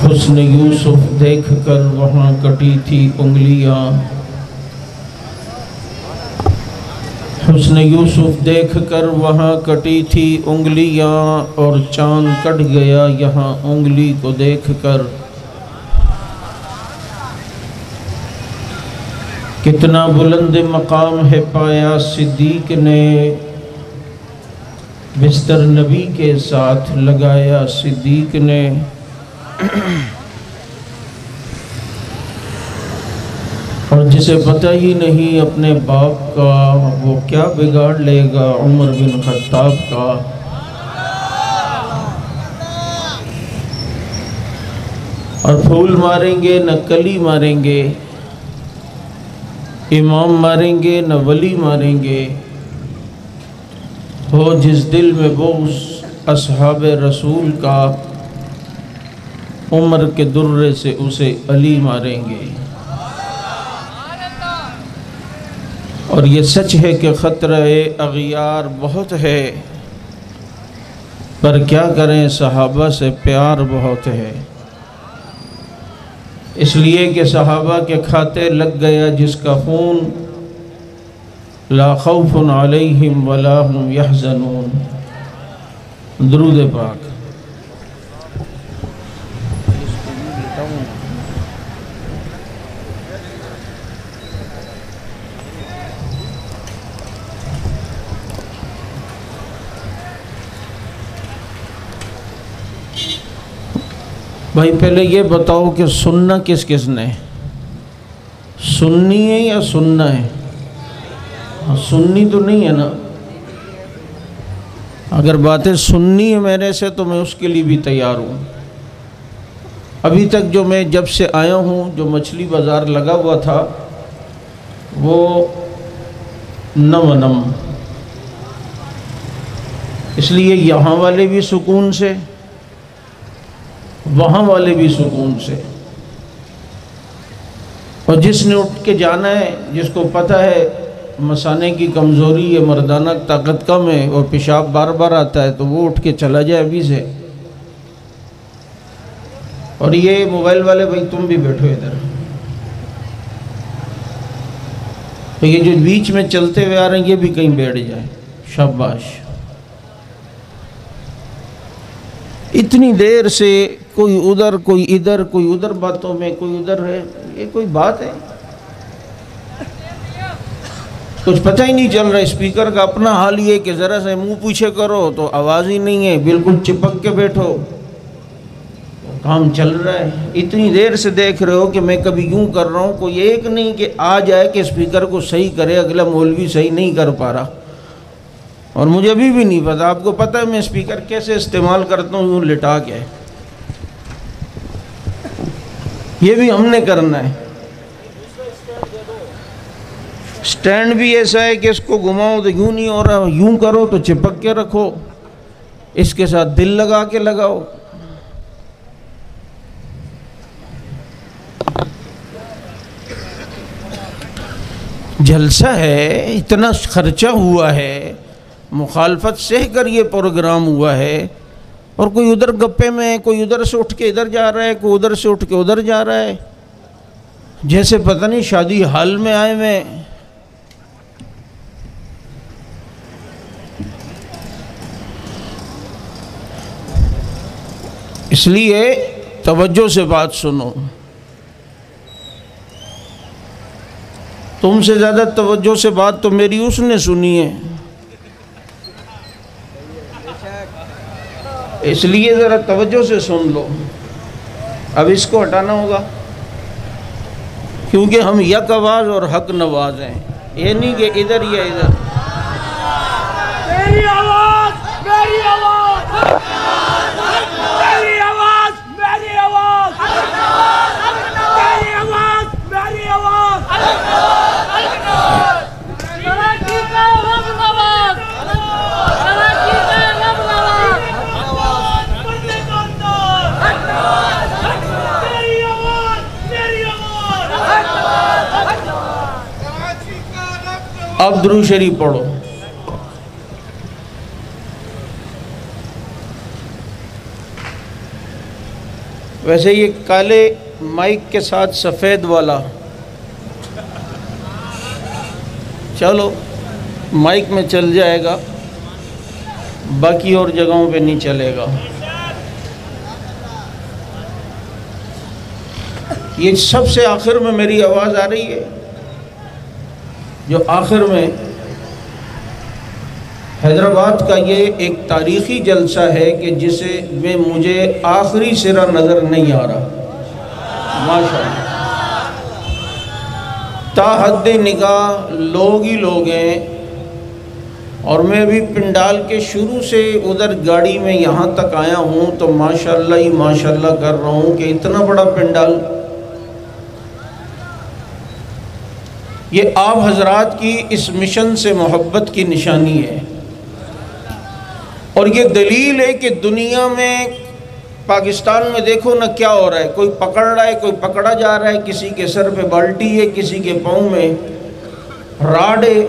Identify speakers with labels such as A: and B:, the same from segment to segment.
A: حسن یوسف دیکھ کر وہاں کٹی تھی انگلیاں، حسن یوسف دیکھ کر وہاں کٹی تھی انگلیاں، اور چاند کٹ گیا یہاں انگلی کو دیکھ کر۔ کتنا بلند مقام ہے پایا صدیق نے، بستر نبی کے ساتھ لگایا صدیق نے۔ اور جسے پتہ ہی نہیں اپنے باپ کا، وہ کیا بگاڑ لے گا عمر بن خطاب کا۔ اور پھول ماریں گے نہ کلی ماریں گے، امام ماریں گے نہ ولی ماریں گے، ہو جس دل میں بغض اصحاب رسول کا، عمر کے درے سے اسے علی ماریں گے۔ اور یہ سچ ہے کہ خطرہ اغیار بہت ہے، پر کیا کریں صحابہ سے پیار بہت ہے۔ اس لیے کہ صحابہ کے کھاتے لگ گیا جس کا خون، لا خوف علیہم ولا هم یحزنون۔ درود پاک۔ بھائی پہلے یہ بتاؤ کہ سننا کس کس نے؟ سننی ہے یا سننا ہے؟ سننی تو نہیں ہے نا۔ اگر باتیں سننی ہے میرے سے تو میں اس کے لیے بھی تیار ہوں۔ ابھی تک جو میں جب سے آیا ہوں، جو مچھلی بازار لگا ہوا تھا وہ نم، اس لیے یہاں والے بھی سکون سے، وہاں والے بھی سکون سے۔ اور جس نے اٹھ کے جانا ہے، جس کو پتہ ہے مثانے کی کمزوری ہے، مردانہ طاقت کم ہے اور پیشاب بار بار آتا ہے، تو وہ اٹھ کے چلا جائے ابھی سے۔ اور یہ موبائل والے بھائی تم بھی بیٹھو ادھر، تو یہ جو بیچ میں چلتے ہوئے آ رہے ہیں یہ بھی کہیں بیٹھ جائیں۔ شاباش۔ اتنی دیر سے کوئی ادھر کوئی ادھر، کوئی ادھر باتوں میں، کوئی ادھر ہے، یہ کوئی بات ہے؟ کچھ پتہ ہی نہیں چل رہا۔ اسپیکر کا اپنا حال یہ کہ ذرا سے منہ پیچھے کرو تو آواز ہی نہیں ہے، بالکل چپک کے بیٹھو، کام چل رہا ہے۔ اتنی دیر سے دیکھ رہے ہو کہ میں کبھی یوں کر رہا ہوں، کوئی ایک نہیں کہ آ جائے کہ اسپیکر کو صحیح کرے، اگلا مولوی صحیح نہیں کر پا رہا۔ اور مجھے ابھی بھی نہیں پتا، آپ کو پتہ ہے میں اسپیکر کیسے استعمال کرتا ہوں، یوں لٹا کے۔ یہ بھی ہم نے کرنا ہے۔ سٹینڈ بھی ایسا ہے کہ اس کو گھماؤ تو یوں نہیں ہو رہا، یوں کرو تو چپک کے رکھو، اس کے ساتھ دل لگا کے لگاؤ۔ جلسہ ہے، اتنا خرچہ ہوا ہے، مخالفت سہ کر یہ پروگرام ہوا ہے، اور کوئی ادھر گپے میں، کوئی ادھر سے اٹھ کے ادھر جا رہا ہے، کوئی ادھر سے اٹھ کے ادھر جا رہا ہے، جیسے پتہ نہیں شادی حال میں آئے میں۔ اس لیے توجہ سے بات سنو، تم سے زیادہ توجہ سے بات تو میری اس نے سنی ہے، اس لیے ذرا توجہ سے سن لو۔ اب اس کو ہٹانا ہوگا کیونکہ ہم یک آواز اور حق نواز ہیں، یہ نہیں کہ ادھر یا ادھر۔
B: میری آواز، میری آواز، میری آواز، میری آواز، میری آواز، میری آواز، ترقی کا رب نواز، ترقی کا رب نواز، میری آواز، میری آواز۔
A: اب درود شریف پڑھو۔ ویسے یہ کالے مائک کے ساتھ سفید والا چلو مائک میں چل جائے گا، باقی اور جگہوں پہ نہیں چلے گا۔ یہ سب سے آخر میں میری آواز آ رہی ہے، جو آخر میں حیدرآباد کا یہ ایک تاریخی جلسہ ہے کہ جسے میں مجھے آخری سرا نظر نہیں آ رہا، ماشاءاللہ تا حد نگاہ لوگ ہی لوگ ہیں، اور میں بھی پنڈال کے شروع سے ادھر گاڑی میں یہاں تک آیا ہوں تو ماشاءاللہ ہی ماشاءاللہ کر رہا ہوں کہ اتنا بڑا پنڈال۔ یہ آپ حضرات کی اس مشن سے محبت کی نشانی ہے، اور یہ دلیل ہے کہ دنیا میں پاکستان میں دیکھو نہ کیا ہو رہا ہے، کوئی پکڑ رہا ہے، کوئی پکڑا جا رہا ہے، کسی کے سر پہ بالٹی ہے، کسی کے پاؤں میں راڈ ہے،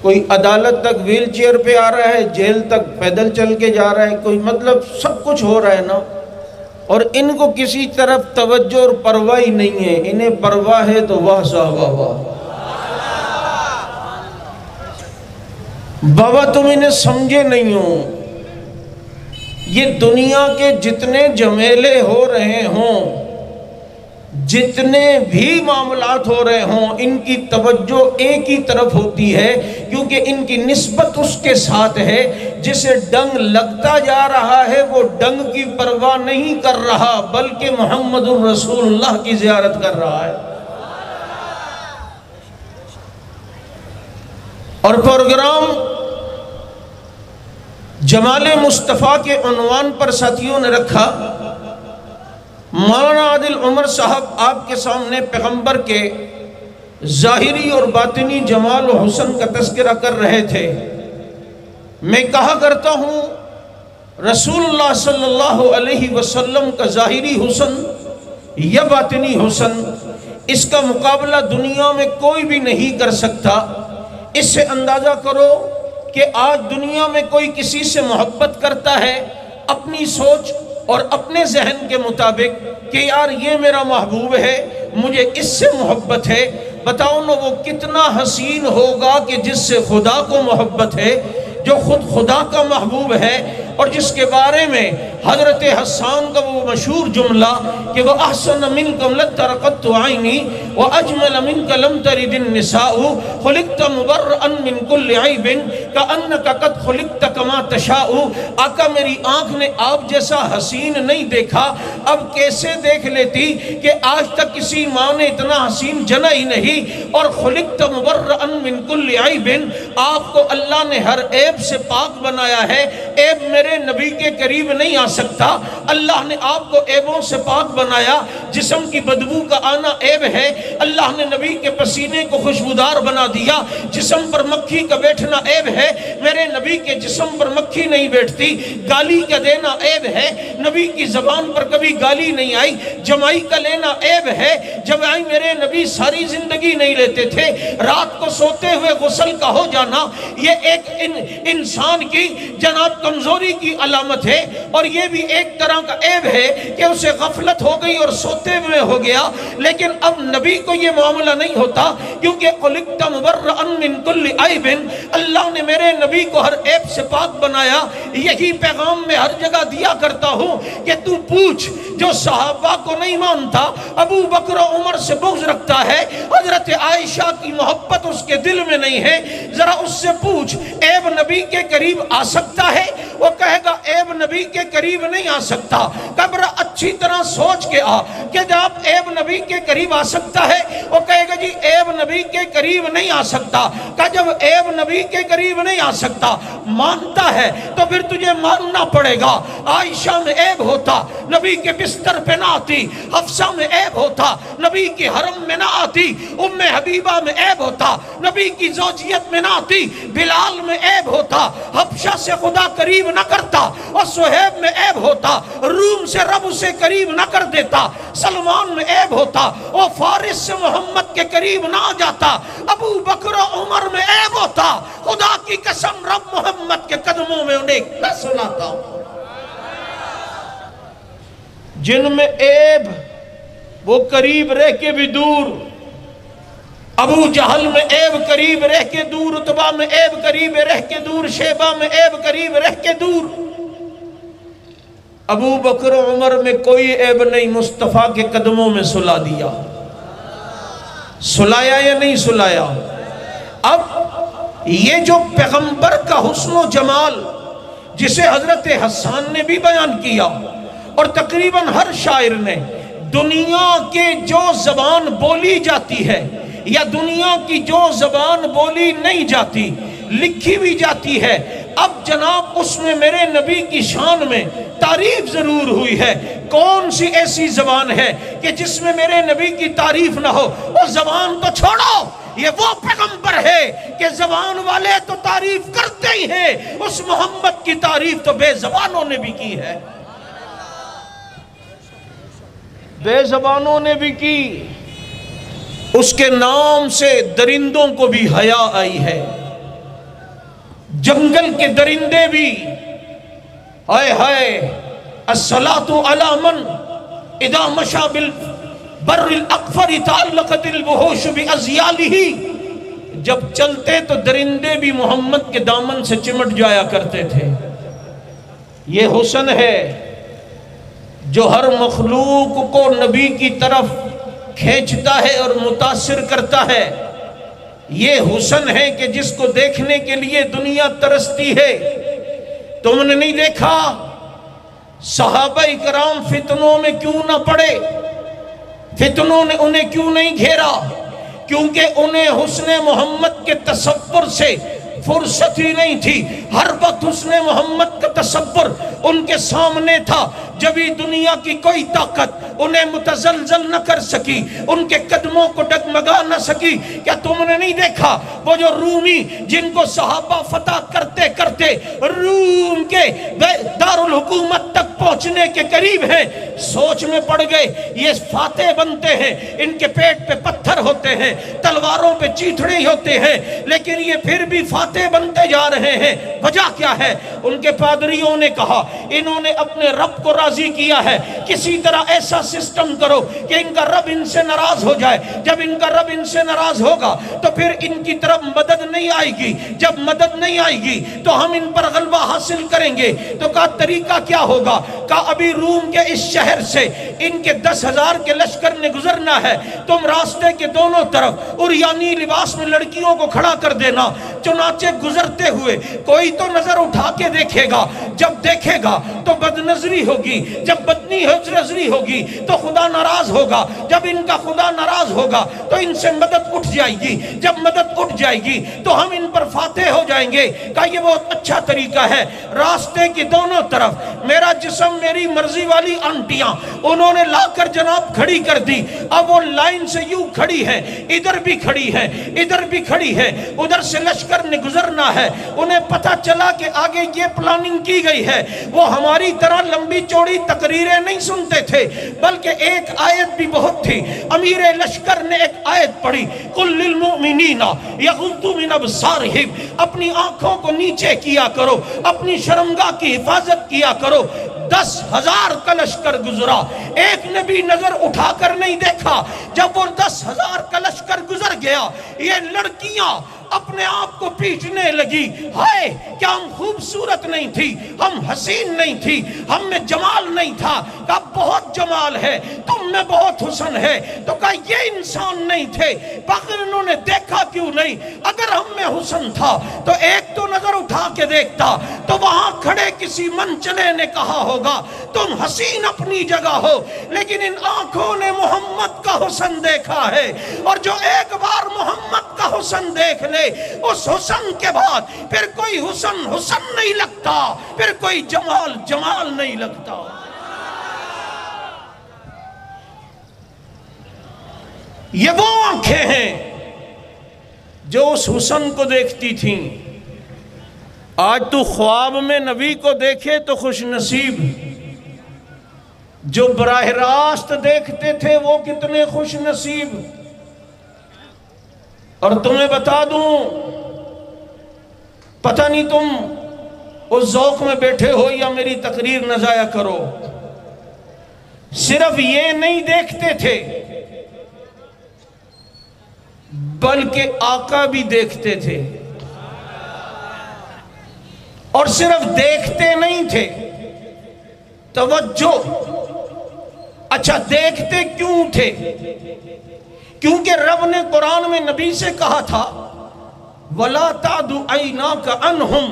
A: کوئی عدالت تک ویل چیئر پہ آ رہا ہے، جیل تک پیدل چل کے جا رہا ہے، کوئی مطلب سب کچھ ہو رہا ہے نا، اور ان کو کسی طرف توجہ اور پرواہ ہی نہیں ہے، انہیں پرواہ ہے تو واہ صاحب واہ۔ بابا تم انہیں سمجھے نہیں ہو، یہ دنیا کے جتنے جھمیلے ہو رہے ہوں، جتنے بھی معاملات ہو رہے ہوں، ان کی توجہ ایک ہی طرف ہوتی ہے، کیونکہ ان کی نسبت اس کے ساتھ ہے جسے ڈنگ لگتا جا رہا ہے، وہ ڈنگ کی پرواہ نہیں کر رہا بلکہ محمد الرسول اللہ کی زیارت کر رہا ہے۔ اور پروگرام جمال مصطفیٰ کے عنوان پر ساتھیوں نے رکھا، مولانا عادل عمر صاحب آپ کے سامنے پیغمبر کے ظاہری اور باطنی جمال و حسن کا تذکرہ کر رہے تھے۔ میں کہا کرتا ہوں رسول اللہ صلی اللہ علیہ وسلم کا ظاہری حسن یا باطنی حسن، اس کا مقابلہ دنیا میں کوئی بھی نہیں کر سکتا۔ اس سے اندازہ کرو کہ آج دنیا میں کوئی کسی سے محبت کرتا ہے اپنی سوچ اور اپنے ذہن کے مطابق کہ یار یہ میرا محبوب ہے، مجھے اس سے محبت ہے، بتاؤ نا وہ کتنا حسین ہوگا کہ جس سے خدا کو محبت ہے، جو خود خدا کا محبوب ہے، اور جس کے بارے میں حضرت حسان کا وہ مشہور جملہ کہ وہ احسن منکم لترقت عینی واجمل منک لم ترد النساء خلقت مبرئا من کل عیب کانک قد خلقت کما تشاء۔ آقا میری آنکھ نے آپ جیسا حسین نہیں دیکھا، اب کیسے دیکھ لیتی کہ آج تک کسی ماں نے اتنا حسین جنا ہی نہیں۔ اور خلقت مبرئا من کل عیب، آپ کو اللہ نے ہر عیب سے پاک بنایا ہے، عیب میرے نبی کے قریب نہیں آ سکتا۔ اللہ نے آپ کو عیبوں سے پاک بنایا، جسم کی بدبو کا آنا عیب ہے، اللہ نے نبی کے پسینے کو خوشبودار بنا دیا، جسم پر مکھی کا بیٹھنا عیب ہے، میرے نبی کے جسم پر مکھی نہیں بیٹھتی، گالی کا دینا عیب ہے، نبی کی زبان پر کبھی گالی نہیں آئی، جمائی کا لینا عیب ہے، جمائی میرے نبی ساری زندگی نہیں لیتے تھے، رات کو سوتے ہوئے غسل کا ہو جانا یہ ایک انسان کی جناب کمزوری کی علامت ہے، اور یہ بھی ایک طرح کا عیب ہے کہ اسے غفلت ہو گئی اور سوتے ہوئے ہو گیا۔ لیکن اب نبی کو یہ معاملہ نہیں ہوتا، کیونکہ خلقت مبرئا من کل عیب، اللہ نے میرے نبی کو ہر عیب سے پاک بنایا۔ یہی پیغام میں ہر جگہ دیا کرتا ہوں کہ تو پوچھ، جو صحابہ کو نہیں مانتا، ابو بکر و عمر سے بغض رکھتا ہے، حضرت عائشہ کی محبت اس کے دل میں نہیں ہے، ذرا اس سے پوچھ عیب نبی کے قریب آ سکتا ہے؟ وہ کہے گا عیب نبی کے قریب نہیں آ سکتا۔ قبر اچھی طرح سوچ کے آ کہ جب عیب نبی کے قریب آ سکتا ہے، وہ کہے گا جی عیب نبی کے قریب نہیں آ سکتا۔ کہ جب عیب نبی کے قریب نہیں آ سکتا، مانتا ہے تو پھر تجھے ماننا پڑے گا۔ عائشہ میں عیب ہوتا، نبی کے بستر پہ نہ آتی، حفصہ میں عیب ہوتا، نبی کے حرم میں نہ آتی، ام حبیبہ میں عیب ہوتا، نبی کی زوجیت میں نہ آتی، بلال میں عیب ہوتا، حبشہ سے خدا قریب نہ کرتا، اور صہیب میں عیب ہوتا، روم سے رب اسے قریب نہ کر دیتا، سلمان میں عیب ہوتا، وہ فارس سے محمد کے قریب نہ آ جاتا، ابو بکر و عمر میں عیب ہوتا، خدا کی قسم رب محمد کے قدموں میں انہیں نہ سناتا۔ جن میں عیب وہ قریب رہ کے بھی دور، ابو جہل میں عیب قریب رہ کے دور، عتبہ میں عیب قریب رہ کے دور، شیبہ میں عیب قریب رہ کے دور، ابو بکر و عمر میں کوئی عیب نہیں، مصطفیٰ کے قدموں میں سلا دیا۔ سلایا یا نہیں سلایا؟ اب یہ جو پیغمبر کا حسن و جمال جسے حضرت حسان نے بھی بیان کیا اور تقریباً ہر شاعر نے، دنیا کے جو زبان بولی جاتی ہے یا دنیا کی جو زبان بولی نہیں جاتی، لکھی بھی جاتی ہے، اب جناب اس میں میرے نبی کی شان میں تعریف ضرور ہوئی ہے۔ کون سی ایسی زبان ہے کہ جس میں میرے نبی کی تعریف نہ ہو؟ وہ زبان تو چھوڑو، یہ وہ پیغمبر ہے کہ زبان والے تو تعریف کرتے ہی ہیں، اس محمد کی تعریف تو بے زبانوں نے بھی کی ہے، بے زبانوں نے بھی کی۔ اس کے نام سے درندوں کو بھی حیا آئی ہے، جنگل کے درندے بھی، ہائے ہائے الصلاۃ علی من اذا مشى بالبر الاقفر تعلقت الوحوش بازیالہ، جب چلتے تو درندے بھی محمد کے دامن سے چمٹ جایا کرتے تھے۔ یہ حسن ہے جو ہر مخلوق کو نبی کی طرف کھینچتا ہے اور متاثر کرتا ہے۔ یہ حسن ہے کہ جس کو دیکھنے کے لیے دنیا ترستی ہے۔ تم نے نہیں دیکھا صحابہ کرام فتنوں میں کیوں نہ پڑے؟ فتنوں نے انہیں کیوں نہیں گھیرا؟ کیونکہ انہیں حسن محمد کے تصور سے فرصت ہی نہیں تھی۔ ہر وقت حسن محمد کا تصور ان کے سامنے تھا، جبھی دنیا کی کوئی طاقت انہیں متزلزل نہ کر سکی، ان کے قدموں کو ڈگمگا نہ سکی۔ کیا تم نے نہیں دیکھا وہ جو رومی جن کو صحابہ فتح کرتے کرتے روم کے دارالحکومت تک پہنچنے کے قریب ہیں، سوچ میں پڑ گئے یہ فاتح بنتے ہیں، ان کے پیٹ پہ پتھر ہوتے ہیں، تلواروں پہ چیتھڑے ہوتے ہیں، لیکن یہ پھر بھی فاتح بنتے جا رہے ہیں۔ وجہ کیا ہے؟ ان کے پادریوں نے کہا انہوں نے اپنے رب کو راضی کیا ہے، کسی طرح ایسا سسٹم کرو کہ ان کا رب ان سے ناراض ہو جائے۔ جب ان کا رب ان سے ناراض ہوگا تو پھر ان کی طرف مدد نہیں آئے گی، جب مدد نہیں آئے گی تو ہم ان پر غلبہ حاصل کریں گے۔ تو کہا طریقہ کیا ہوگا؟ کہا ابھی روم کے اس شہر سے ان کے 10,000 کے لشکر نے گزرنا ہے، تم راستے کے دونوں طرف عریانی لباس میں لڑکیوں کو کھڑا کر دینا۔ چنانچہ گزرتے ہوئے کوئی تو نظر اٹھا کے دیکھے گا، جب دیکھے گا تو بد نظری ہوگی، جب بدنی نظری ہوگی تو خدا ناراض ہوگا، جب ان کا خدا ناراض ہوگا تو ان سے مدد اٹھ جائے گی، جب مدد اٹھ جائے گی تو ہم ان پر فاتح ہو جائیں گے۔ کہا یہ بہت اچھا طریقہ ہے۔ راستے کی دونوں طرف میرا جسم میری مرضی والی آنٹیاں انہوں نے لا کر جناب کھڑی کر دی۔ اب وہ لائن سے یوں کھڑی ہے، ادھر بھی کھڑی ہے، ادھر بھی کھڑی ہے، ادھر سے لشکر نے گزرنا ہے۔ انہیں پتہ چلا کہ آگے یہ پلاننگ کی گئی ہے۔ وہ ہماری طرح لمبی چوڑی تقریریں نہیں سنتے تھے، بلکہ ایک آیت بھی بہت تھی۔ امیر لشکر نے ایک آیت پڑھی، قُل لِّلْمُؤْمِنِينَ يَغُضُّوا مِنْ أَبْصَارِهِمْ، اپنی آنکھوں کو نیچے کیا کرو، اپنی شرمگاہ کی حفاظت کیا کرو۔ 10,000 کا لشکر گزرا، ایک نے بھی نظر اٹھا کر نہیں دیکھا۔ جب وہ 10,000 کا لشکر گزر گیا، یہ لڑکیاں اپنے آپ کو پیٹنے لگی، ہائے کیا ہم خوبصورت نہیں تھی، ہم حسین نہیں تھی، ہم میں جمال نہیں تھا؟ کہا بہت جمال ہے، تم میں بہت حسن ہے۔ تو کہا یہ انسان نہیں تھے، باقی انہوں نے دیکھا کیوں نہیں؟ اگر ہم میں حسن تھا تو ایک تو نظر اٹھا کے دیکھتا، تو وہاں کھڑے کسی منچلے نے کہا ہوگا تم حسین اپنی جگہ ہو، لیکن ان آنکھوں نے محمد کا حسن دیکھا ہے، اور جو ایک بار محمد کا حسن دیکھ لے اس حسن کے بعد پھر کوئی حسن حسن نہیں لگتا، پھر کوئی جمال جمال نہیں لگتا۔ یہ وہ آنکھیں ہیں جو اس حسن کو دیکھتی تھیں۔ آج تو خواب میں نبی کو دیکھے تو خوش نصیب، جو براہ راست دیکھتے تھے وہ کتنے خوش نصیب۔ اور تمہیں بتا دوں، پتہ نہیں تم اس ذوق میں بیٹھے ہو یا میری تقریر نہ ضائع کرو، صرف یہ نہیں دیکھتے تھے بلکہ آقا بھی دیکھتے تھے، اور صرف دیکھتے نہیں تھے، توجہ، اچھا دیکھتے کیوں تھے؟ کیونکہ رب نے قرآن میں نبی سے کہا تھا وَلَا تَعْدُ عَيْنَاكَ عَنْهُمْ،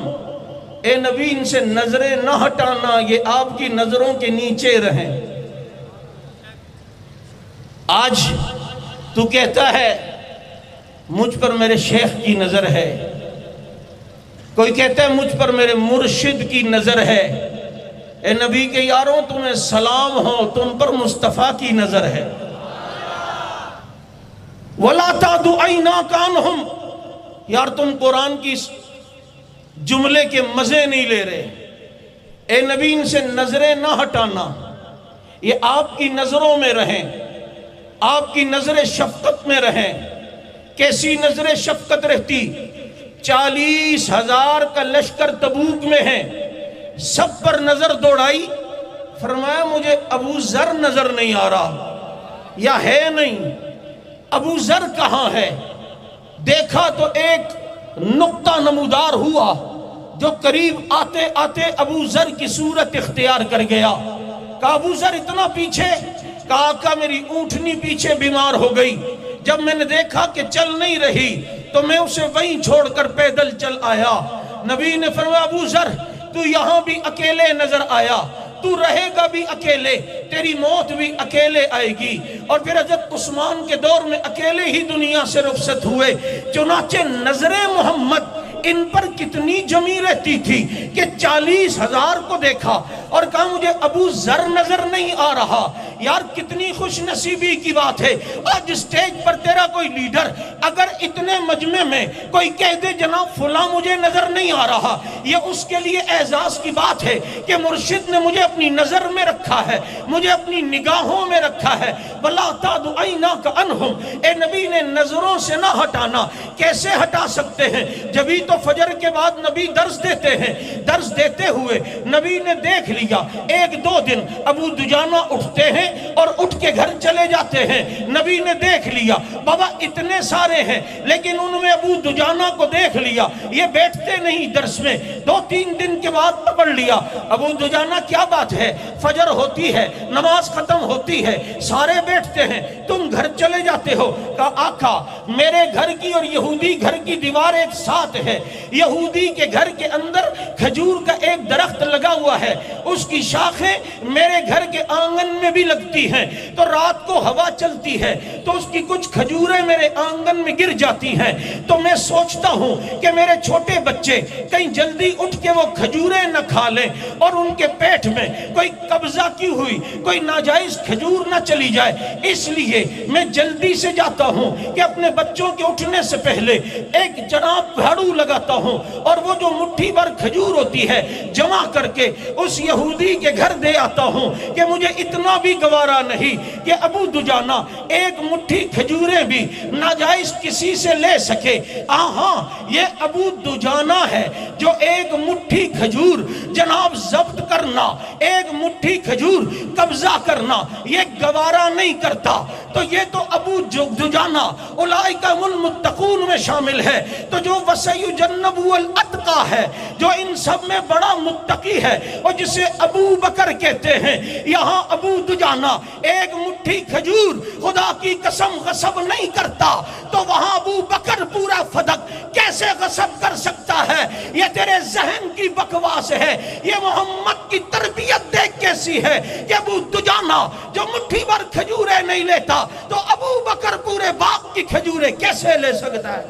A: اے نبی ان سے نظریں نہ ہٹانا، یہ آپ کی نظروں کے نیچے رہیں۔ آج تو کہتا ہے مجھ پر میرے شیخ کی نظر ہے، کوئی کہتا ہے مجھ پر میرے مرشد کی نظر ہے، اے نبی کے یاروں تمہیں سلام ہو، تم پر مصطفیٰ کی نظر ہے۔ وَلَا تَعْدُ عَيْنَاكَ عَنْهُمْ، یار تم قرآن کی جملے کے مزے نہیں لے رہے، اے نبی ان سے نظریں نہ ہٹانا، یہ آپ کی نظروں میں رہیں، آپ کی نظر شفقت میں رہیں۔ کیسی نظر شفقت رہتی؟ 40,000 کا لشکر تبوک میں ہے، سب پر نظر دوڑائی، فرمایا مجھے ابو ذر نظر نہیں آ رہا، یا ہے نہیں، ابو ذر کہاں ہے؟ دیکھا تو ایک نقطہ نمودار ہوا جو قریب آتے آتے ابو ذر کی صورت اختیار کر گیا۔ کہا ابو ذر اتنا پیچھے؟ کہا آقا میری اونٹنی پیچھے بیمار ہو گئی، جب میں نے دیکھا کہ چل نہیں رہی تو میں اسے وہیں چھوڑ کر پیدل چل آیا۔ نبی نے فرمایا ابو ذر تو یہاں بھی اکیلے نظر آیا، تو رہے گا بھی اکیلے، تیری موت بھی اکیلے آئے گی۔ اور پھر حضرت عثمان کے دور میں اکیلے ہی دنیا سے رخصت ہوئے۔ چنانچہ نظر محمد ان پر کتنی جمی رہتی تھی کہ 40,000 کو دیکھا اور کہا مجھے ابو ذر نظر نہیں آ رہا۔ یار کتنی خوش نصیبی کی بات ہے، آج اسٹیج پر تیرا کوئی لیڈر اگر اتنے مجمع میں کوئی کہہ دے جناب فلاں مجھے نظر نہیں آ رہا، یہ اس کے لیے اعزاز کی بات ہے کہ مرشد نے مجھے اپنی نظر میں رکھا ہے، مجھے اپنی نگاہوں میں رکھا ہے۔ وَلَا تَعْدُ عَيْنَاكَ عَنْهُمْ، اے نبی نے نظروں سے نہ ہٹانا۔ کیسے ہٹا سکتے ہیں؟ جبھی تو فجر کے بعد نبی درس دیتے ہیں، درس دیتے ہوئے نبی نے دیکھ لیا 1-2 دن ابو دجانہ اٹھتے ہیں اور اٹھ کے گھر چلے جاتے ہیں۔ نبی نے دیکھ لیا بابا اتنے سارے ہیں لیکن ان میں ابو دجانہ کو دیکھ لیا یہ بیٹھتے نہیں درس میں۔ 2-3 دن کے بعد پکڑ لیا ابو دجانہ کیا بات ہے، فجر ہوتی ہے، نماز ختم ہوتی ہے، سارے بیٹھتے ہیں، تم گھر چلے جاتے ہو۔ کہا آقا میرے گھر کی اور یہودی گھر کی دیوار ایک ساتھ ہے، یہودی کے گھر کے اندر کھجور کا ایک درخت لگا ہوا ہے، اس کی شاخیں میرے گھر کے آنگن میں بھی لگتی ہیں، تو رات کو ہوا چلتی ہے تو اس کی کچھ کھجوریں میرے آنگن میں گر جاتی ہیں، تو میں سوچتا ہوں کہ میرے چھوٹے بچے کہیں جلدی اٹھ کے وہ کھجوریں نہ کھا لیں اور ان کے پیٹ میں کوئی قبضہ کی ہوئی کوئی ناجائز کھجور نہ چلی جائے، اس لیے میں جلدی سے جاتا ہوں کہ اپنے بچوں کے اٹھنے سے پہلے ایک جناب جھاڑو لگاتا ہوں اور وہ جو مٹھی بھر کھجور ہوتی ہے جمع کر کے اس یہودی کے گھر دے آتا ہوں کہ مجھے اتنا بھی گوارا نہیں کہ ابو دجانہ ایک مٹھی کھجوریں بھی ناجائز کسی سے لے سکے۔ ہاں یہ ابو دجانہ ہے جو ایک مٹھی کھجور جناب ضبط کرنا، ایک مٹھی کھجور قبضہ کرنا یہ گوارا نہیں کرتا، تو یہ تو ابو دجانہ اولئک هم المتقون میں شامل ہے، تو جو وَسَيُجَنَّبُهُ الْأَتْقَى ہے، جو ان سب میں بڑا متقی ہے اور جسے ابو بکر کہتے ہیں، یہاں ابو دجانہ ایک مٹھی کھجور خدا کی قسم غصب نہیں کرتا، تو وہاں ابو بکر پورا فدق کیسے غصب کر سکتا ہے؟ یہ تیرے ذہن کی بکواس ہے، یہ محمد کی تربیت دیکھ کیسی ہے کہ ابو دجانہ جو مٹھی بھر کھجوریں نہیں لیتا تو ابو بکر پورے باغ کی کھجوریں کیسے لے سکتا ہے؟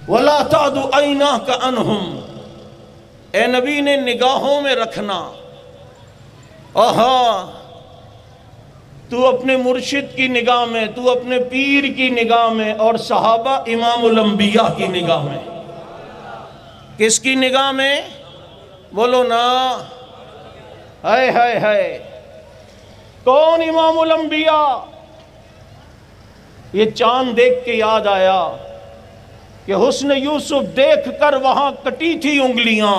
A: وَلَا تَعْدُ عَيْنَاكَ عَنْهُمْ، اے نبی نے نگاہوں میں رکھنا۔ تو اپنے مرشد کی نگاہ میں، تو اپنے پیر کی نگاہ میں، اور صحابہ امام الانبیاء کی نگاہ میں۔ کس کی نگاہ میں؟ بولو نا، ہائے ہائے ہائے، کون امام الانبیاء؟ یہ چاند دیکھ کے یاد آیا کہ حسن یوسف دیکھ کر وہاں کٹی تھی انگلیاں،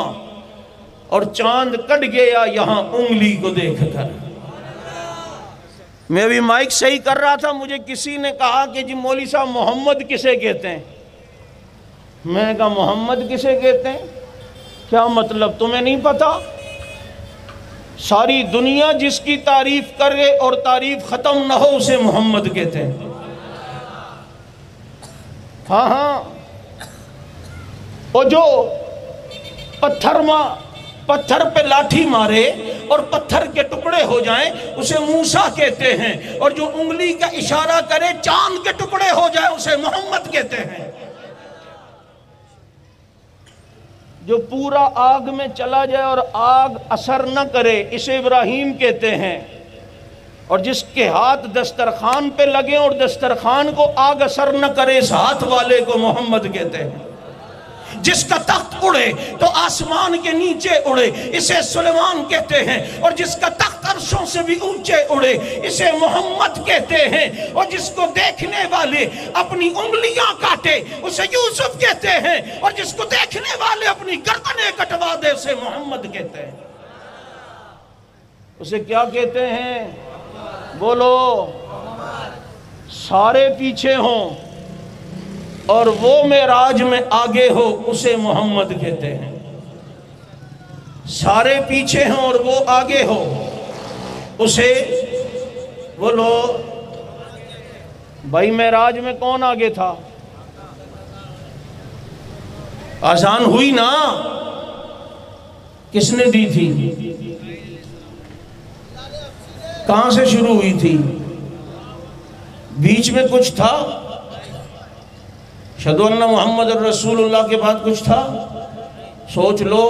A: اور چاند کٹ گیا یہاں انگلی کو دیکھ کر۔ میں بھی مائک صحیح کر رہا تھا، مجھے کسی نے کہا کہ جی مولوی صاحب محمد کسے کہتے ہیں؟ میں نے کہا محمد کسے کہتے ہیں؟ کیا مطلب تمہیں نہیں پتا؟ ساری دنیا جس کی تعریف کرے اور تعریف ختم نہ ہو اسے محمد کہتے ہیں۔ ہاں ہاں، وہ جو پتھر پہ لاٹھی مارے اور پتھر کے ٹکڑے ہو جائیں اسے موسیٰ کہتے ہیں، اور جو انگلی کا اشارہ کرے چاند کے ٹکڑے ہو جائیں اسے محمد کہتے ہیں۔ جو پورا آگ میں چلا جائے اور آگ اثر نہ کرے اسے ابراہیم کہتے ہیں، اور جس کے ہاتھ دسترخوان پہ لگے اور دسترخوان کو آگ اثر نہ کرے اس ہاتھ والے کو محمد کہتے ہیں۔ جس کا تخت اڑے تو آسمان کے نیچے اڑے اسے سلیمان کہتے ہیں، اور جس کا تخت عرشوں سے بھی اونچے اڑے اسے محمد کہتے ہیں، اور جس کو دیکھنے والے اپنی انگلیاں کاٹے اسے یوسف کہتے ہیں، اور جس کو دیکھنے والے اپنی گردنیں کٹوا دے اسے محمد کہتے ہیں۔ اسے کیا کہتے ہیں؟ بولو۔ سارے پیچھے ہوں اور وہ معراج میں آگے ہو اسے محمد کہتے ہیں۔ سارے پیچھے ہوں اور وہ آگے ہو اسے بولو۔ بھائی معراج میں کون آگے تھا؟ آسان ہوئی نا؟ کس نے دی تھی؟ کہاں سے شروع ہوئی تھی؟ بیچ میں کچھ تھا؟ اشہدو ان محمد الرسول اللہ کے بعد کچھ تھا؟ سوچ لو۔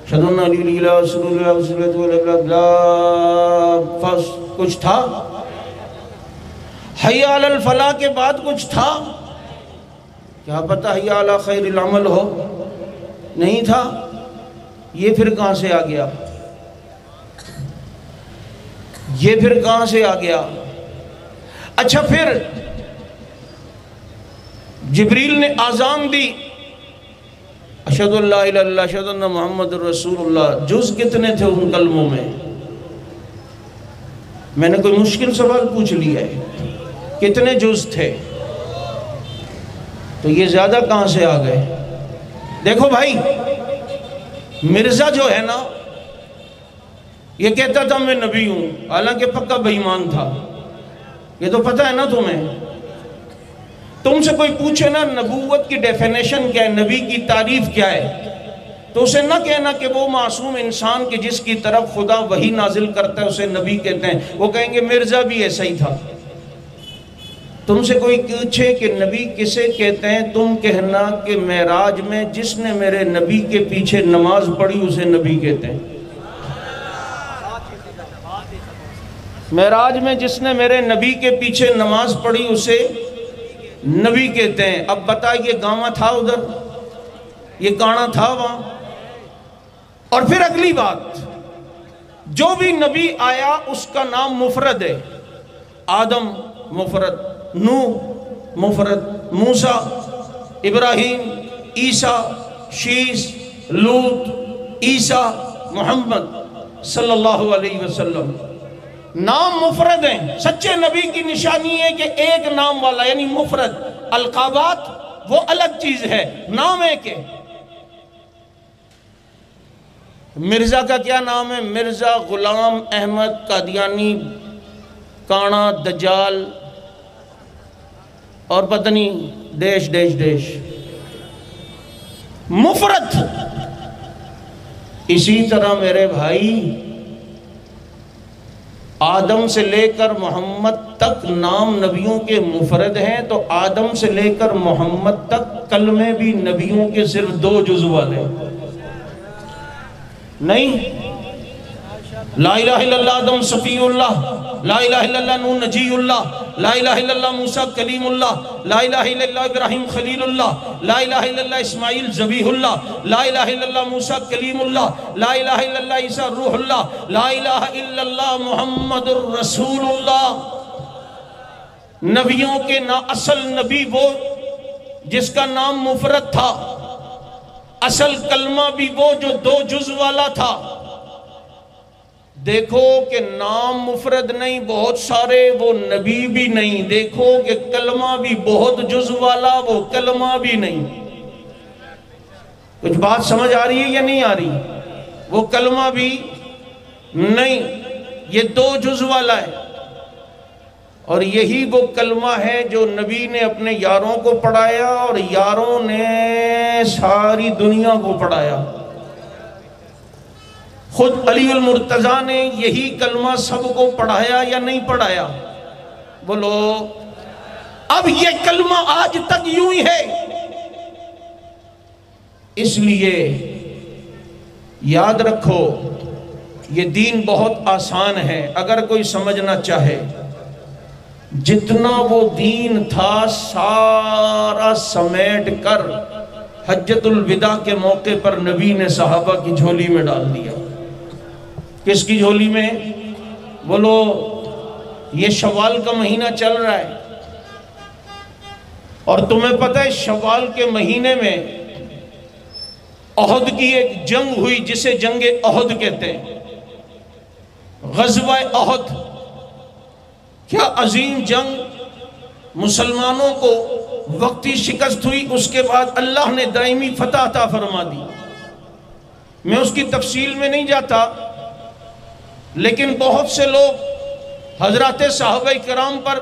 A: اشہدو ان علی الہ رسول اللہ کچھ تھا؟ حی علی الفلاح کے بعد کچھ تھا؟ کیا پتہ حی علی خیر العمل ہو؟ نہیں تھا۔ یہ پھر کہاں سے آ گیا؟ یہ پھر کہاں سے آ گیا؟ اچھا پھر جبریل نے آذان دی اشہدو ان لا الہ الا اللہ اشہدو ان محمد رسول اللہ، جز کتنے تھے ان کلموں میں؟ میں نے کوئی مشکل سوال پوچھ لیا ہے، کتنے جز تھے؟ تو یہ زیادہ کہاں سے آ گئے؟ دیکھو بھائی، مرزا جو ہے نا یہ کہتا تھا میں نبی ہوں، حالانکہ پکا بے ایمان تھا۔ یہ تو پتہ ہے نا تمہیں؟ تم سے کوئی پوچھے نا نبوت کی ڈیفینیشن کیا ہے، نبی کی تعریف کیا ہے، تو اسے نہ کہنا کہ وہ معصوم انسان کہ جس کی طرف خدا وحی نازل کرتا ہے اسے نبی کہتے ہیں۔ وہ کہیں گے مرزا بھی ایسا ہی تھا۔ تم سے کوئی پوچھے کہ نبی کسے کہتے ہیں، تم کہنا کہ معراج میں جس نے میرے نبی کے پیچھے نماز پڑھی اسے نبی کہتے ہیں۔ معراج میں جس نے میرے نبی کے پیچھے نماز پڑھی اسے نبی کہتے ہیں۔ اب بتا یہ گاواں تھا ادھر، یہ کانا تھا وہاں؟ اور پھر اگلی بات، جو بھی نبی آیا اس کا نام مفرد ہے۔ آدم مفرد، نوح مفرد، موسیٰ، ابراہیم، عیسیٰ، شیس، لوط، عیسیٰ، محمد صلی اللہ علیہ وسلم، نام مفرد ہیں۔ سچے نبی کی نشانی ہے کہ ایک نام والا، یعنی مفرد۔ القابات وہ الگ چیز ہے، نام ایک ہے۔ مرزا کا کیا نام ہے؟ مرزا غلام احمد قادیانی، کانا، دجال اور پتہ نہیں ڈیش ڈیش ڈیش، مفرد۔ اسی طرح میرے بھائی آدم سے لے کر محمد تک نام نبیوں کے مفرد ہیں، تو آدم سے لے کر محمد تک کلمے بھی نبیوں کے صرف 2 جز والے نہیں۔ لا الہ الا اللہ آدم صفی اللہ، لا الہ الا اللہ نوح نجی اللہ، لا الہ الا اللہ موسیٰ کلیم اللہ، لا الہ الا اللہ ابراہیم خلیل اللہ، لا الہ الا اللہ اسماعیل ذبیح اللہ، لا الہ الا اللہ موسیٰ کلیم اللہ، لا الہ الا اللہ عیسیٰ روح اللہ، لا الہ الا اللہ محمد الرسول اللہ۔ نبیوں کے اصل نبی وہ جس کا نام مفرد تھا، اصل کلمہ بھی وہ جو 2 جز والا تھا. دیکھو کہ نام مفرد نہیں بہت سارے، وہ نبی بھی نہیں. دیکھو کہ کلمہ بھی بہت جز والا، وہ کلمہ بھی نہیں. کچھ بات سمجھ آ رہی ہے یا نہیں آ رہی؟ وہ کلمہ بھی نہیں، یہ 2 جز والا ہے. اور یہی وہ کلمہ ہے جو نبی نے اپنے یاروں کو پڑھایا اور یاروں نے ساری دنیا کو پڑھایا. خود علی المرتضیٰ نے یہی کلمہ سب کو پڑھایا یا نہیں پڑھایا؟ بولو. اب یہ کلمہ آج تک یوں ہی ہے. اس لیے یاد رکھو یہ دین بہت آسان ہے. اگر کوئی سمجھنا چاہے، جتنا وہ دین تھا سارا سمیٹ کر حجۃ الوداع کے موقع پر نبی نے صحابہ کی جھولی میں ڈال دیا. کس کی جھولی میں؟ بولو. یہ شوال کا مہینہ چل رہا ہے اور تمہیں پتہ ہے شوال کے مہینے میں احد کی ایک جنگ ہوئی جسے جنگ احد کہتے ہیں. غزوہ احد، کیا عظیم جنگ، مسلمانوں کو وقتی شکست ہوئی، اس کے بعد اللہ نے دائمی فتح عطا فرما دی. میں اس کی تفصیل میں نہیں جاتا، لیکن بہت سے لوگ حضرات صحابہ کرام پر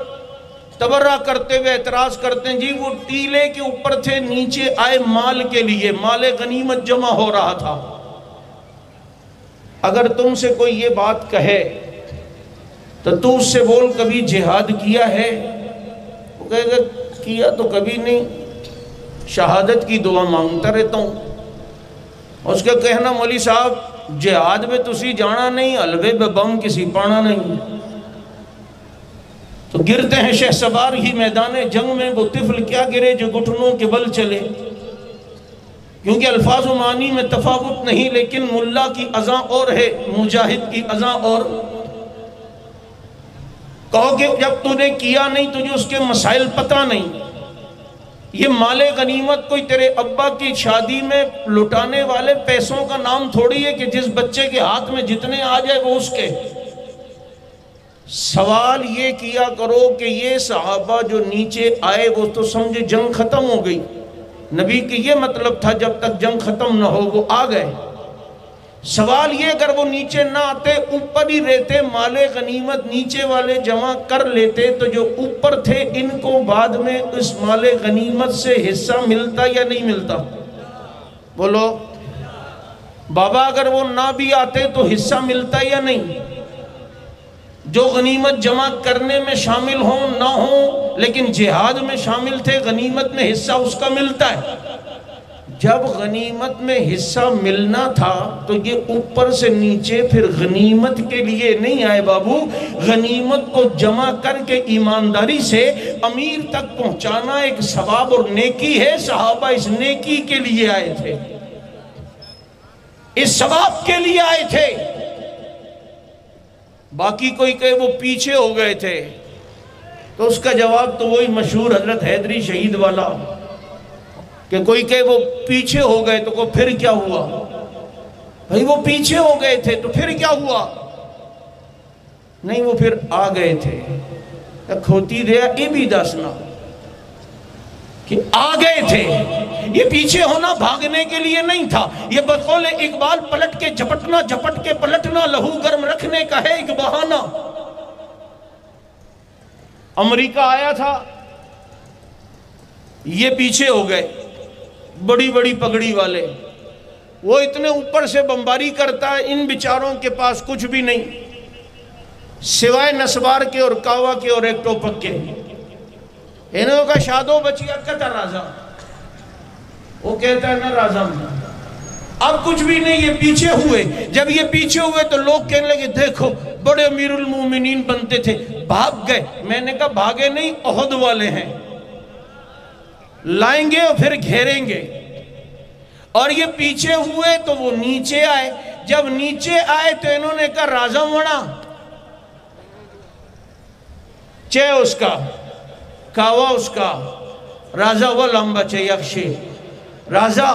A: تبرہ کرتے ہوئے اعتراض کرتے ہیں، جی وہ ٹیلے کے اوپر تھے، نیچے آئے مال کے لیے، مال غنیمت جمع ہو رہا تھا. اگر تم سے کوئی یہ بات کہے تو تو اس سے بول کبھی جہاد کیا ہے؟ وہ کہے گا کیا تو کبھی نہیں، شہادت کی دعا مانگتا رہتا ہوں. اس کا کہنا مولوی صاحب جہاد میں تسی جانا نہیں، حلوے بے بم کسی پانا نہیں. تو گرتے ہیں شہ سوار ہی میدان جنگ میں، وہ طفل کیا گرے جو گھٹنوں کے بل چلے. کیونکہ الفاظ و معنی میں تفاوت نہیں، لیکن ملا کی اذاں اور ہے، مجاہد کی اذاں اور. کہو کہ جب تو نے کیا نہیں تجھے اس کے مسائل پتہ نہیں. یہ مال غنیمت کوئی تیرے ابا کی شادی میں لٹانے والے پیسوں کا نام تھوڑی ہے کہ جس بچے کے ہاتھ میں جتنے آ جائے وہ اس کے. سوال یہ کیا کرو کہ یہ صحابہ جو نیچے آئے وہ تو سمجھے جنگ ختم ہو گئی. نبی کی یہ مطلب تھا جب تک جنگ ختم نہ ہو وہ آ گئے. سوال یہ اگر وہ نیچے نہ آتے اوپر ہی رہتے، مال غنیمت نیچے والے جمع کر لیتے، تو جو اوپر تھے ان کو بعد میں اس مال غنیمت سے حصہ ملتا یا نہیں ملتا؟ بولو. بابا اگر وہ نہ بھی آتے تو حصہ ملتا یا نہیں؟ جو غنیمت جمع کرنے میں شامل ہوں نہ ہوں لیکن جہاد میں شامل تھے، غنیمت میں حصہ اس کا ملتا ہے. جب غنیمت میں حصہ ملنا تھا تو یہ اوپر سے نیچے پھر غنیمت کے لیے نہیں آئے بابو. غنیمت کو جمع کر کے ایمانداری سے امیر تک پہنچانا ایک ثواب اور نیکی ہے. صحابہ اس نیکی کے لیے آئے تھے، اس ثواب کے لیے آئے تھے. باقی کوئی کہے وہ پیچھے ہو گئے تھے تو اس کا جواب تو وہی مشہور حضرت حیدری شہید والا کہ کوئی کہے وہ پیچھے ہو گئے تو کوئی پھر کیا ہوا؟ بھئی وہ پیچھے ہو گئے تھے تو پھر کیا ہوا؟ نہیں وہ پھر آ گئے تھے. کھوتی دیا یہ بھی دسنا کہ آ گئے تھے. یہ پیچھے ہونا بھاگنے کے لیے نہیں تھا، یہ بقول اقبال پلٹ کے جھپٹنا، جھپٹ کے پلٹنا، لہو گرم رکھنے کا ہے ایک بہانہ. امریکہ آیا تھا، یہ پیچھے ہو گئے، بڑی بڑی پگڑی والے. وہ اتنے اوپر سے بمباری کرتا ہے، ان بیچاروں کے پاس کچھ بھی نہیں سوائے نسوار کے اور کاوا کے اور ایک ٹوپک کے. انہوں کا شادو بچیا کتا رازہ، وہ کہتا ہے نا رازہ میں. اب کچھ بھی نہیں، یہ پیچھے ہوئے. جب یہ پیچھے ہوئے تو لوگ کہنے لگے دیکھو بڑے امیر المومنین بنتے تھے، بھاگ گئے. میں نے کہا بھاگے نہیں، احد والے ہیں، لائیں گے اور پھر گھیریں گے. اور یہ پیچھے ہوئے تو وہ نیچے آئے. جب نیچے آئے تو انہوں نے کہا رازہ وڑا چے اس کا کاوا اس کا رازہ و لمبا چے یکشی. رازہ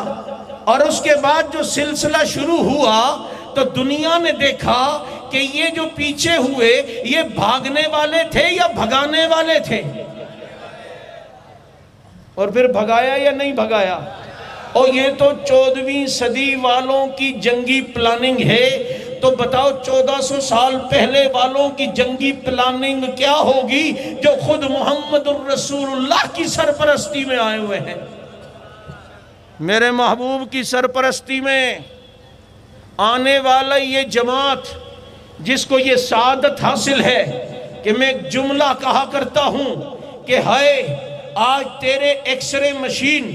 A: اور اس کے بعد جو سلسلہ شروع ہوا تو دنیا نے دیکھا کہ یہ جو پیچھے ہوئے یہ بھاگنے والے تھے یا بھگانے والے تھے، اور پھر بھگایا یا نہیں بھگایا؟ اور یہ تو 14ویں صدی والوں کی جنگی پلاننگ ہے، تو بتاؤ 1400 سال پہلے والوں کی جنگی پلاننگ کیا ہوگی جو خود محمد الرسول اللہ کی سرپرستی میں آئے ہوئے ہیں، میرے محبوب کی سرپرستی میں آنے والا یہ جماعت جس کو یہ سعادت حاصل ہے کہ میں ایک جملہ کہا کرتا ہوں کہ ہائے آج تیرے ایکس رے مشین،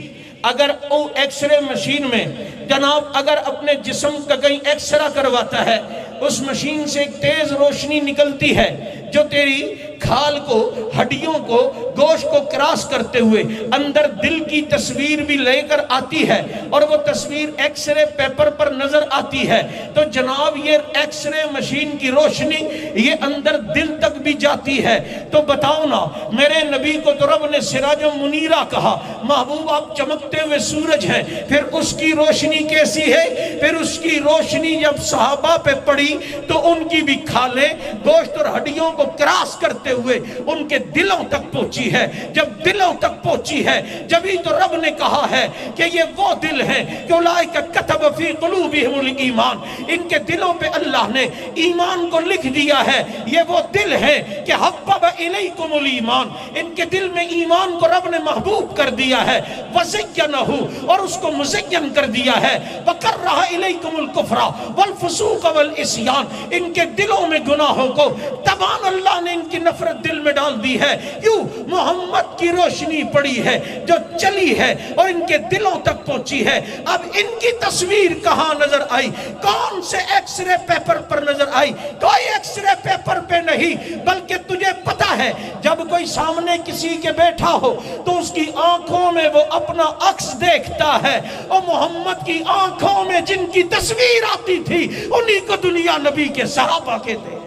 A: اگر وہ ایکس رے مشین میں جناب اگر اپنے جسم کا کہیں ایکس رے کرواتا ہے، اس مشین سے ایک تیز روشنی نکلتی ہے جو تیری کھال کو، ہڈیوں کو، گوشت کو کراس کرتے ہوئے اندر دل کی تصویر بھی لے کر آتی ہے، اور وہ تصویر ایکس رے پیپر پر نظر آتی ہے، تو جناب یہ ایکس رے مشین کی روشنی یہ اندر دل تک بھی جاتی ہے۔ تو بتاؤ نا، میرے نبی کو تو رب نے سراج منیرہ کہا، محبوب آپ چمکتے ہوئے سورج ہیں، پھر اس کی روشنی کیسی ہے؟ پھر اس کی روشنی جب صحابہ پہ پڑی تو ان کی بھی کھالیں گوشت اور ہڈیوں کو کراس کرتے ہوئے ان کے دلوں تک پہنچی ہے۔ جب دلوں تک پہنچی ہے جبھی تو رب نے کہا ہے کہ یہ وہ دل ہیں کہ اولئک کتب فی قلوبہم الایمان، ان کے دلوں پہ اللہ نے ایمان کو لکھ دیا ہے۔ یہ وہ دل ہیں کہ حبب الیکم الایمان، ان کے دل میں ایمان کو رب نے محبوب کر دیا ہے، وزینہ، اور اس کو مزین کر دیا ہے، وکرہ الیکم الکفر والفسوق والعصیان، ان کے دلوں میں گناہوں کو تبان اللہ نے ان کی نفرت دل میں ڈال دی ہے۔ یوں محمد کی روشنی پڑی ہے جو چلی ہے اور ان کے دلوں تک پہنچی ہے۔ اب ان کی تصویر کہاں نظر آئی؟ کون سے ایکس رے پیپر پر نظر آئی؟ کوئی ایکس رے پیپر پہ نہیں، بلکہ تجھے پتا ہے جب کوئی سامنے کسی کے بیٹھا ہو تو اس کی آنکھوں میں وہ اپنا عکس دیکھتا ہے، اور محمد کی آنکھوں میں جن کی تصویر آتی تھی انہی کو دنیا نبی کے صحابہ کہتے ہیں۔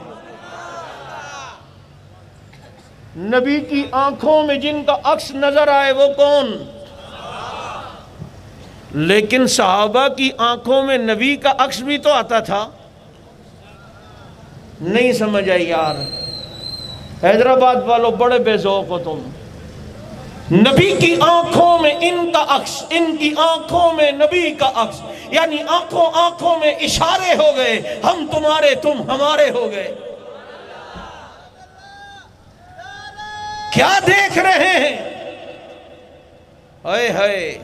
A: نبی کی آنکھوں میں جن کا عکس نظر آئے وہ کون؟ لیکن صحابہ کی آنکھوں میں نبی کا عکس بھی تو آتا تھا۔ نہیں سمجھ آئی یار، حیدرآباد والوں بڑے بے ذوق ہو تم۔ نبی کی آنکھوں میں ان کا عکس، ان کی آنکھوں میں نبی کا عکس، یعنی آنکھوں میں اشارے ہو گئے، ہم تمہارے تم ہمارے ہو گئے۔ کیا دیکھ رہے ہیں؟ ہائے ہائے،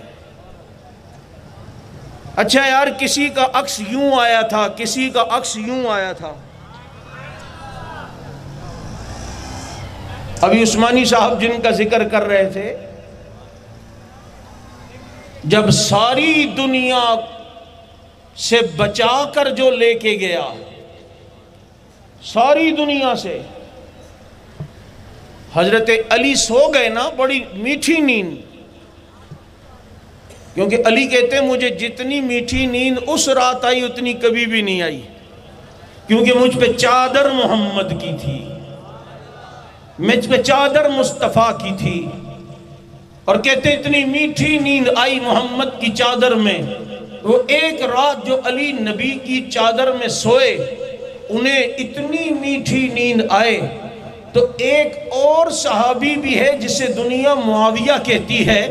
A: اچھا یار کسی کا عکس یوں آیا تھا، کسی کا عکس یوں آیا تھا۔ ابھی عثمانی صاحب جن کا ذکر کر رہے تھے، جب ساری دنیا سے بچا کر جو لے کے گیا، ساری دنیا سے، حضرت علی سو گئے نا بڑی میٹھی نیند، کیونکہ علی کہتے ہیں مجھے جتنی میٹھی نیند اس رات آئی اتنی کبھی بھی نہیں آئی، کیونکہ مجھ پہ چادر محمد کی تھی، مجھ پہ چادر مصطفیٰ کی تھی، اور کہتے اتنی میٹھی نیند آئی محمد کی چادر میں۔ وہ ایک رات جو علی نبی کی چادر میں سوئے انہیں اتنی میٹھی نیند آئے، تو ایک اور صحابی بھی ہے جسے دنیا معاویہ کہتی ہے،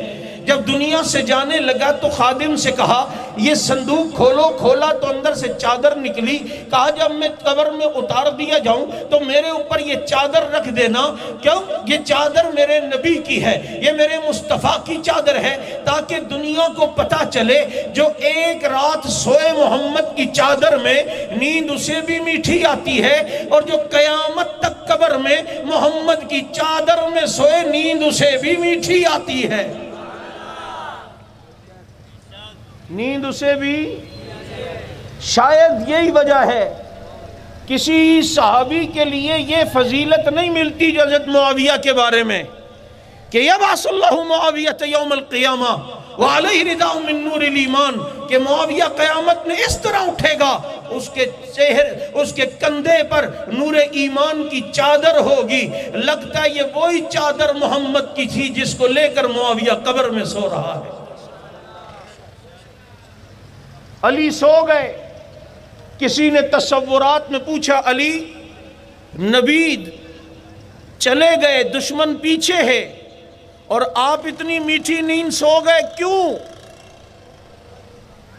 A: جب دنیا سے جانے لگا تو خادم سے کہا یہ صندوق کھولو، کھولا تو اندر سے چادر نکلی، کہا جب میں قبر میں اتار دیا جاؤں تو میرے اوپر یہ چادر رکھ دینا، کیوں؟ یہ چادر میرے نبی کی ہے، یہ میرے مصطفیٰ کی چادر ہے، تاکہ دنیا کو پتا چلے جو ایک رات سوئے محمد کی چادر میں نیند اسے بھی میٹھی آتی ہے، اور جو قیامت تک قبر میں محمد کی چادر میں سوئے نیند اسے بھی میٹھی آتی ہے، نیند اسے بھی۔ شاید یہی وجہ ہے کسی صحابی کے لیے یہ فضیلت نہیں ملتی جو حضرت معاویہ کے بارے میں کہ یبعث اللہ معاویہ یوم القیامہ وعلیہ رداء من نور الایمان، کہ معاویہ قیامت میں اس طرح اٹھے گا، اس کے چہرے، اس کے کندھے پر نور ایمان کی چادر ہوگی۔ لگتا ہے یہ وہی چادر محمد کی تھی جس کو لے کر معاویہ قبر میں سو رہا ہے۔ علی سو گئے. کسی نے تصورات میں پوچھا علی نبی چلے گئے, دشمن پیچھے ہے, اور آپ اتنی میٹھی نیند سو گئے کیوں؟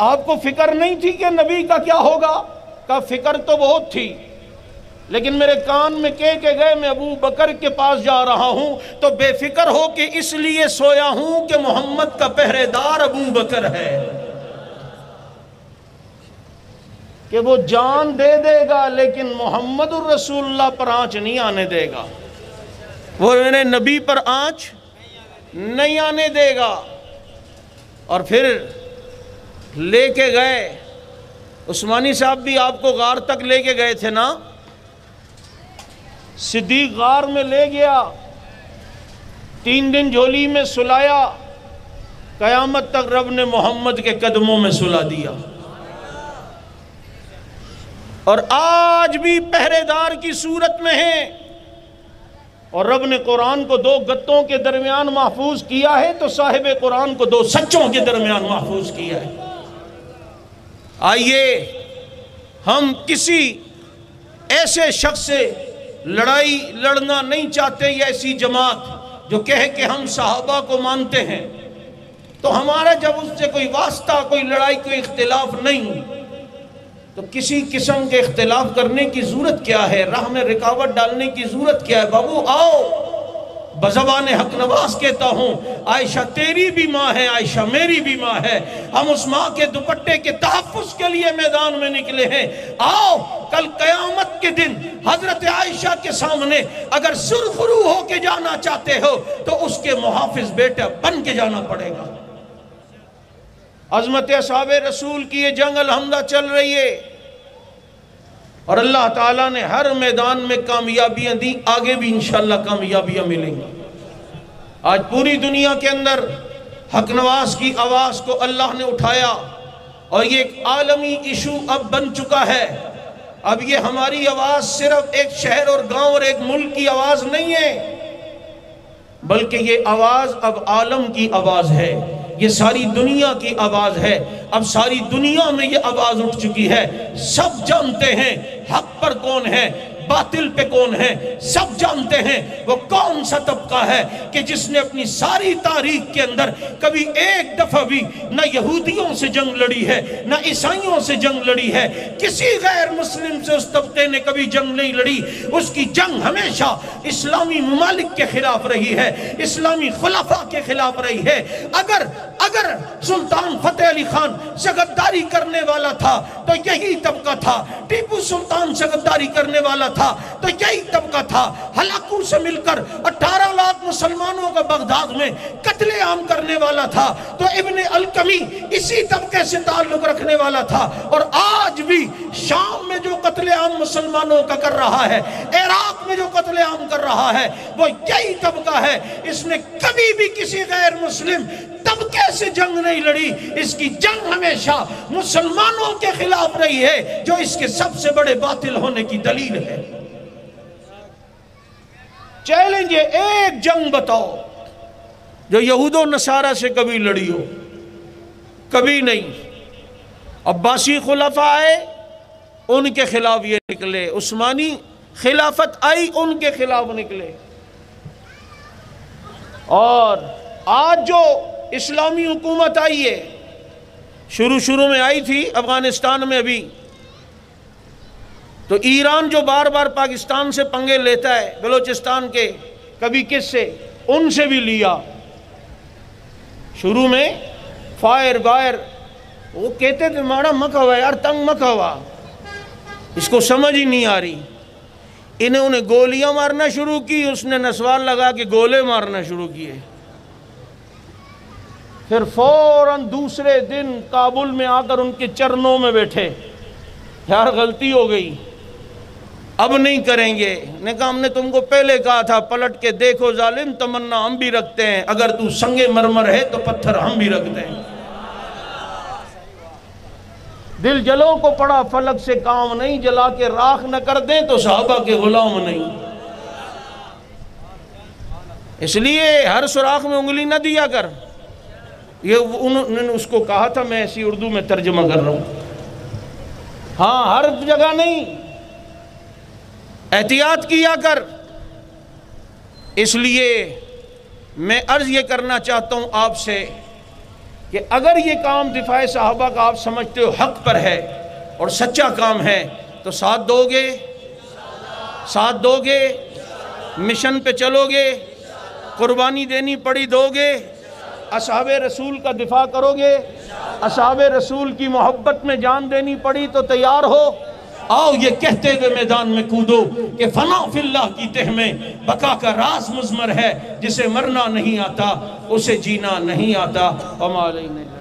A: آپ کو فکر نہیں تھی کہ نبی کا کیا ہوگا؟ کہا فکر تو بہت تھی, لیکن میرے کان میں کہہ کے گئے میں ابو بکر کے پاس جا رہا ہوں, تو بے فکر ہو کہ اس لیے سویا ہوں کہ محمد کا پہرے دار ابو بکر ہے, کہ وہ جان دے دے گا لیکن محمد الرسول اللہ پر آنچ نہیں آنے دے گا, وہ میرے نبی پر آنچ نہیں آنے دے گا. اور پھر لے کے گئے, عثمانی صاحب بھی آپ کو غار تک لے کے گئے تھے نا, صدیق غار میں لے گیا, 3 دن جھولی میں سلایا, قیامت تک رب نے محمد کے قدموں میں سلا دیا. اور آج بھی پہرے دار کی صورت میں ہیں, اور رب نے قرآن کو 2 گتوں کے درمیان محفوظ کیا ہے, تو صاحب قرآن کو 2 سچوں کے درمیان محفوظ کیا ہے. آئیے ہم کسی ایسے شخص سے لڑائی لڑنا نہیں چاہتے, یا ایسی جماعت جو کہے کہ ہم صحابہ کو مانتے ہیں, تو ہمارا جب اس سے کوئی واسطہ, کوئی لڑائی, کوئی اختلاف نہیں, تو کسی قسم کے اختلاف کرنے کی ضرورت کیا ہے؟ راہ میں رکاوٹ ڈالنے کی ضرورت کیا ہے؟ بابو آؤ, بزبان حق نواز کہتا ہوں, عائشہ تیری بھی ماں ہے, عائشہ میری بھی ماں ہے, ہم اس ماں کے دوپٹے کے تحفظ کے لیے میدان میں نکلے ہیں. آؤ کل قیامت کے دن حضرت عائشہ کے سامنے اگر سرخرو ہو کے جانا چاہتے ہو تو اس کے محافظ بیٹا بن کے جانا پڑے گا. عظمت اصحاب رسول کی یہ جنگ الحمدہ چل رہی ہے, اور اللہ تعالیٰ نے ہر میدان میں کامیابیاں دی, آگے بھی انشاءاللہ کامیابیاں ملیں گی. آج پوری دنیا کے اندر حق نواز کی آواز کو اللہ نے اٹھایا, اور یہ ایک عالمی ایشو اب بن چکا ہے. اب یہ ہماری آواز صرف ایک شہر اور گاؤں اور ایک ملک کی آواز نہیں ہے, بلکہ یہ آواز اب عالم کی آواز ہے, یہ ساری دنیا کی آواز ہے. اب ساری دنیا میں یہ آواز اٹھ چکی ہے, سب جانتے ہیں حق پر کون ہے, باطل پہ کون ہے, سب جانتے ہیں وہ کون سا طبقہ ہے کہ جس نے اپنی ساری تاریخ کے اندر کبھی ایک دفعہ بھی نہ یہودیوں سے جنگ لڑی ہے, نہ عیسائیوں سے جنگ لڑی ہے, کسی غیر مسلم سے اس طبقے نے کبھی جنگ نہیں لڑی. اس کی جنگ ہمیشہ اسلامی ممالک کے خلاف رہی ہے, اسلامی خلفاء کے خلاف رہی ہے. اگر سلطان فتح علی خان سے غداری کرنے والا تھا تو یہی طبقہ تھا, ٹیپو سلطان سے غداری کرنے والا تھا تو یہی طبقہ تھا, ہلاکو سے مل کر 18 لاکھ مسلمانوں کا بغداد میں قتل عام کرنے والا تھا تو ابن القمی اسی طبقے سے تعلق رکھنے والا تھا. اور آج بھی شام میں جو قتل عام مسلمانوں کا کر رہا ہے, عراق میں جو قتل عام کر رہا ہے, وہ یہی طبقہ ہے. اس نے کبھی بھی کسی غیر مسلم طبقے سے جنگ نہیں لڑی, اس کی جنگ ہمیشہ مسلمانوں کے خلاف رہی ہے, جو اس کے سب سے بڑے باطل ہونے کی دلیل ہے. چیلنج ہے, ایک جنگ بتاؤ جو یہود و نصارہ سے کبھی لڑی ہو. کبھی نہیں. عباسی خلفاء آئے, ان کے خلاف یہ نکلے, عثمانی خلافت آئی, ان کے خلاف نکلے. اور آج جو اسلامی حکومت آئی ہے, شروع میں آئی تھی افغانستان میں ابھی, تو ایران جو بار بار پاکستان سے پنگے لیتا ہے, بلوچستان کے, کبھی کس سے, ان سے بھی لیا. شروع میں فائر بائر, وہ کہتے تھے ماڑا مکہ ہوا یار, تنگ مکہ ہوا, اس کو سمجھ ہی نہیں آ رہی. انہیں گولیاں مارنا شروع کی, اس نے نسوار لگا کے گولے مارنا شروع کیے. پھر فوراً دوسرے دن کابل میں آ کر ان کے چرنوں میں بیٹھے, یار غلطی ہو گئی, اب نہیں کریں گے. نے کہا ہم نے تم کو پہلے کہا تھا, پلٹ کے دیکھو ظالم, تمنا ہم بھی رکھتے ہیں, اگر تو سنگ مرمر ہے تو پتھر ہم بھی رکھتے ہیں. دل جلوں کو پڑا فلک سے کام نہیں, جلا کے راکھ نہ کر دیں تو صحابہ کے غلام نہیں. اس لیے ہر سوراخ میں انگلی نہ دیا کر, یہ انہوں نے اس کو کہا تھا، میں ایسی اردو میں ترجمہ کر رہا ہوں. ہاں ہر جگہ نہیں، احتیاط کیا کر. اس لیے میں عرض یہ کرنا چاہتا ہوں آپ سے کہ اگر یہ کام دفاع صحابہ کا آپ سمجھتے ہو حق پر ہے اور سچا کام ہے تو ساتھ دو گے، ساتھ دو گے، مشن پہ چلو گے، قربانی دینی پڑی دو گے، اصحاب رسول کا دفاع کرو گے، اصحاب رسول کی محبت میں جان دینی پڑی تو تیار ہو. آؤ یہ کہتے ہوئے میدان میں کودو کہ فنا فی اللہ کی تہ میں بقا کا راز مضمر ہے، جسے مرنا نہیں آتا اسے جینا نہیں آتا. وما علینا